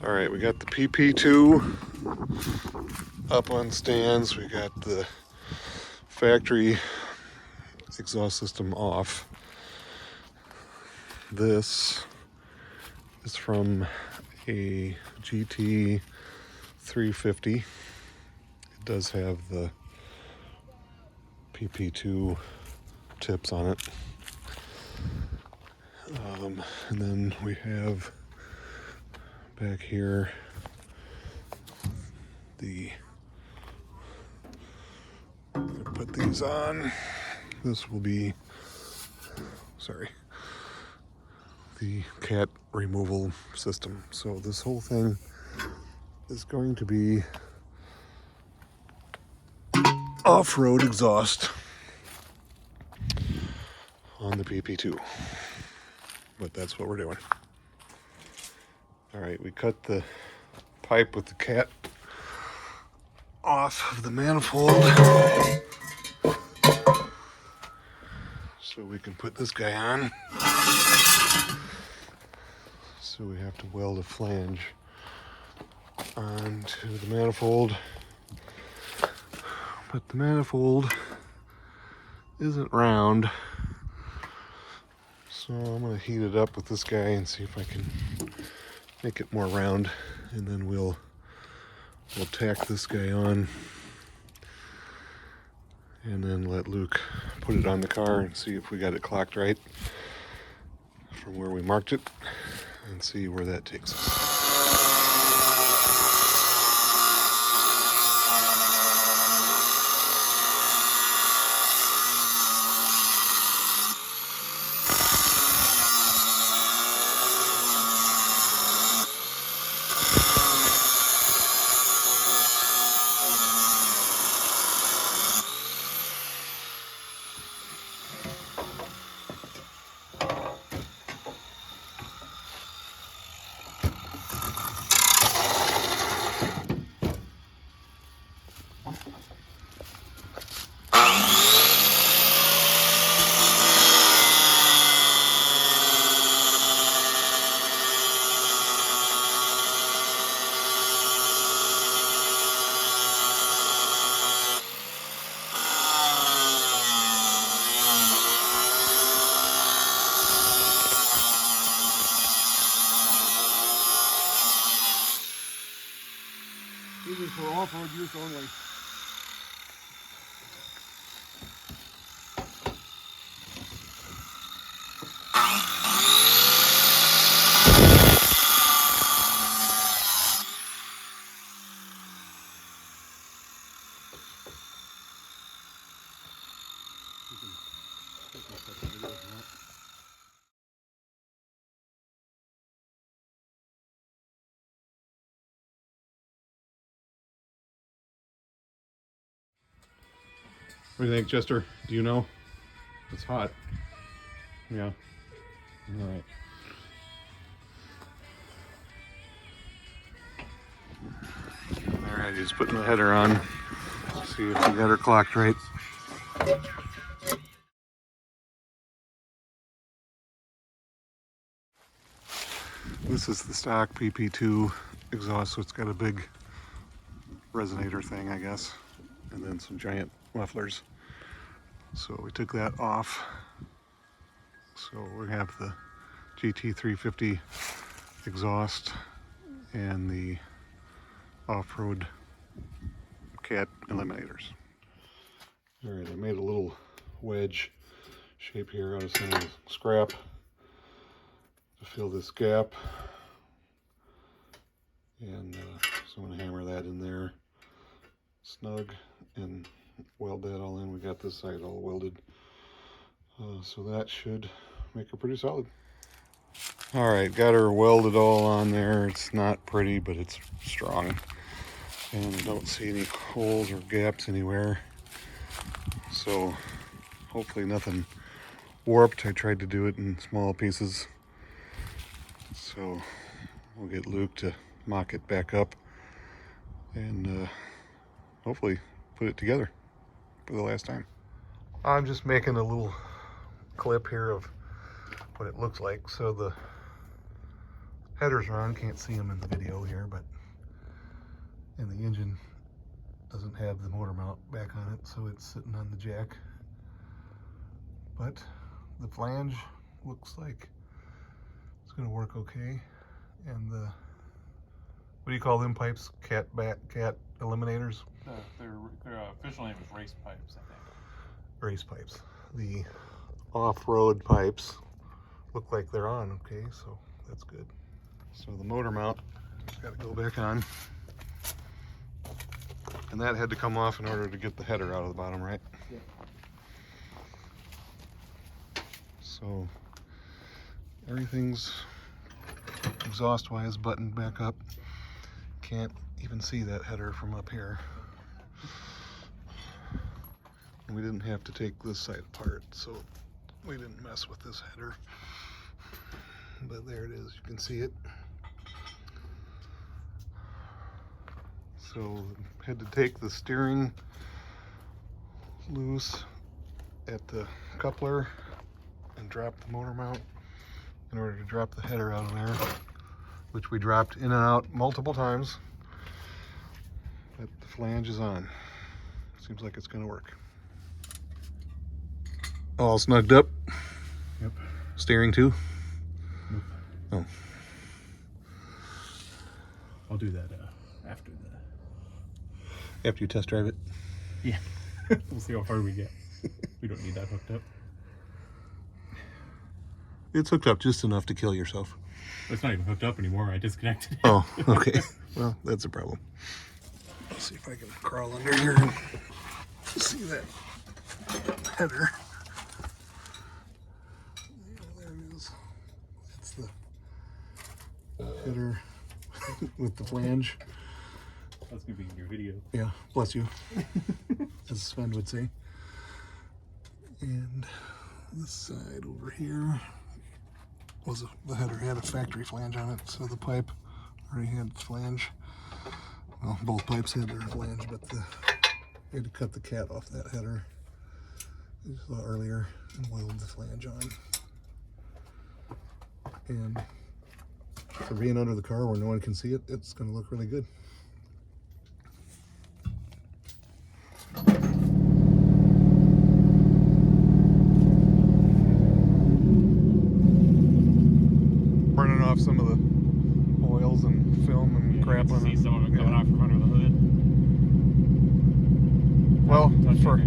All right, we got the PP2 up on stands. We got the factory exhaust system off. This is from a GT 350. It does have the PP2 tips on it. And then we have back here put these on. This will be, the cat removal system. So this whole thing is going to be off-road exhaust on the PP2. But that's what we're doing. All right, we cut the pipe with the cat off of the manifold so we can put this guy on. So we have to weld a flange onto the manifold, but the manifold isn't round, so I'm going to heat it up with this guy and see if I can make it more round, and then we'll tack this guy on and then let Luke put it on the car and see if we got it clocked right from where we marked it, and see where that takes us. This is for off-road use only. What do you think, Chester? Do you know? It's hot. Yeah. All right. All right, he's putting the header on. Let's see if we got her clocked right. This is the stock PP2 exhaust, so it's got a big resonator thing, I guess, and then some giant mufflers. So we took that off. So we have the GT350 exhaust and the off-road cat eliminators. All right, I made a little wedge shape here out of some scrap to fill this gap, and so I'm going to hammer that in there snug and weld that all in. We got this side all welded, so that should make her pretty solid. All right, got her welded all on there. It's not pretty, but it's strong, and I don't see any holes or gaps anywhere, so hopefully nothing warped. I tried to do it in small pieces, so we'll get Luke to mock it back up and hopefully put it together for the last time. I'm just making a little clip here of what it looks like. So the headers are on. Can't see them in the video here, but and the engine doesn't have the motor mount back on it, so it's sitting on the jack. But the flange looks like it's going to work okay. And the, what do you call them pipes? Cat eliminators? Their official name is race pipes, I think. Race pipes. The off-road pipes look like they're on okay, so that's good. So the motor mount got to go back on. And that had to come off in order to get the header out of the bottom, right? Yeah. So everything's exhaust-wise buttoned back up. Can't even see that header from up here. And we didn't have to take this side apart, so we didn't mess with this header. But there it is, you can see it. So had to take the steering loose at the coupler and drop the motor mount in order to drop the header out of there, which we dropped in and out multiple times. But the flange is on. Seems like it's going to work. All snugged up? Yep. Steering too? Nope. Oh. I'll do that After you test drive it? Yeah. We'll see how far we get. We don't need that hooked up. It's hooked up just enough to kill yourself. It's not even hooked up anymore. I disconnected it. Oh, okay. Well, that's a problem. Let's see if I can crawl under here and see that header. Yeah, there it is. That's the header with the flange. That's going to be in your video. Yeah, bless you, as Sven would say. And this side over here was the header had a factory flange on it, so the pipe already had the flange. Well, both pipes had their flange, but we had to cut the cat off that header you saw earlier and weld the flange on. And for being under the car where no one can see it, it's going to look really good. Burning off some of the oils and film and crap on it. See some of it coming off from under the hood. Well, for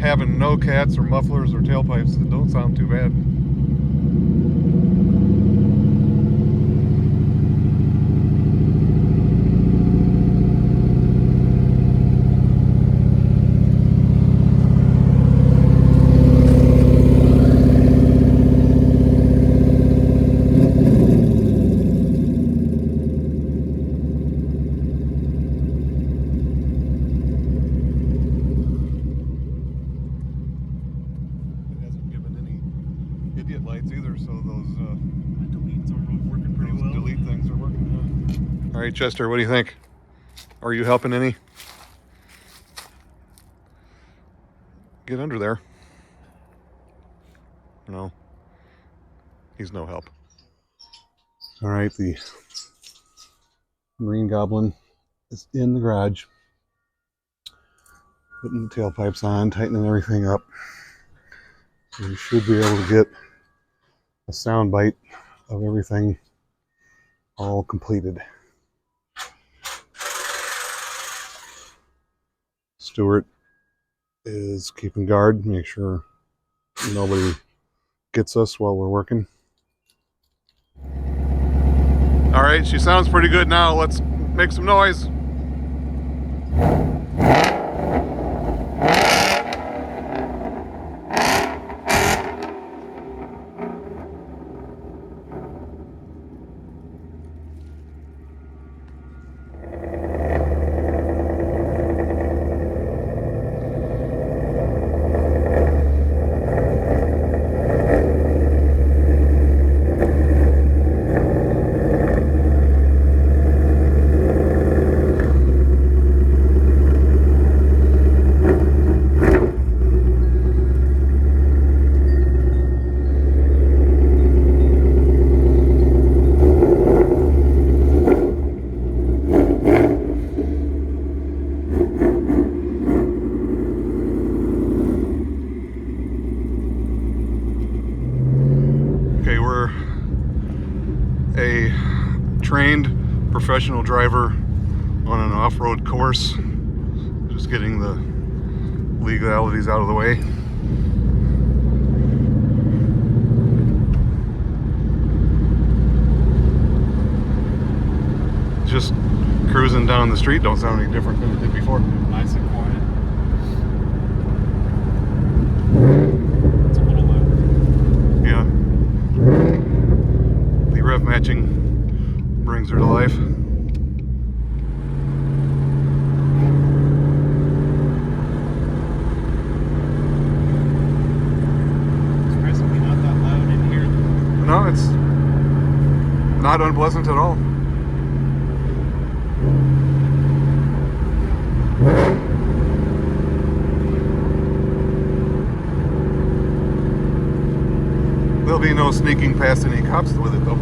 having no cats or mufflers or tailpipes, it don't sound too bad. Idiot lights either, so those deletes are working pretty well. delete things are working. All right, Chester, what do you think? Are you helping any? Get under there. No, he's no help. All right, the Green Goblin is in the garage, putting the tailpipes on, tightening everything up. So you should be able to get a sound bite of everything all completed. Stuart is keeping guard, make sure nobody gets us while we're working. All right, she sounds pretty good now. Let's make some noise. a trained professional driver on an off-road course. Just getting the legalities out of the way. Just cruising down the street don't sound any different than it did before. Nice and quiet. It's a little loud. Yeah. The rev matching brings her to life. Surprisingly not that loud in here. No, it's not unpleasant at all. There'll be no sneaking past any cops with it though.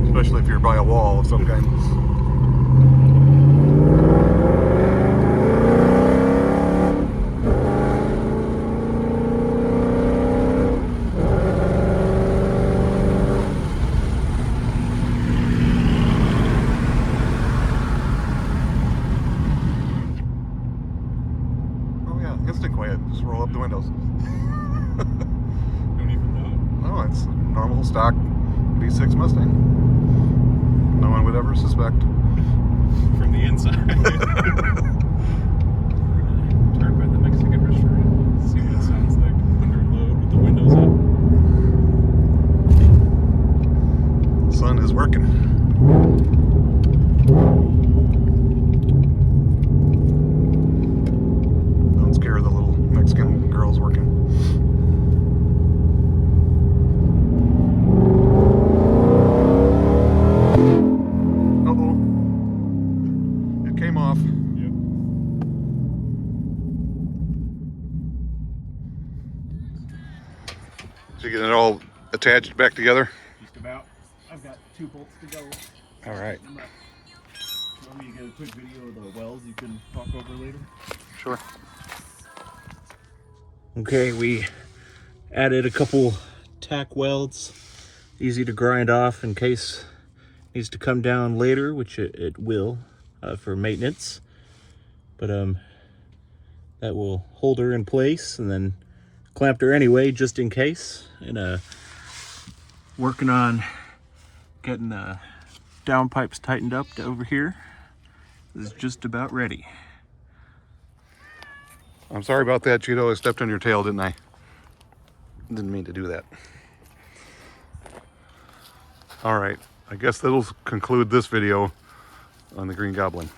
Especially if you're by a wall of some kind. Instant quiet. Just roll up the windows. Don't even know. No, it's normal stock V6 Mustang. No one would ever suspect. From the inside. Turn by the Mexican restaurant. See what it sounds like under load with the windows up. Sun is working. Don't scare the little Mexican girls working. Uh-oh. It came off. Yep. So you get it all attached back together? Just about. I've got 2 bolts to go. All right. Want me to get a quick video of the wells you can talk over later? Sure. Okay, we added a couple tack welds, easy to grind off in case it needs to come down later, which it will for maintenance. But that will hold her in place, and then clamped her anyway just in case. And working on getting downpipes tightened up to over here. This is just about ready. I'm sorry about that, Cheeto. I stepped on your tail, didn't I? Didn't mean to do that. All right. I guess that'll conclude this video on the Green Goblin.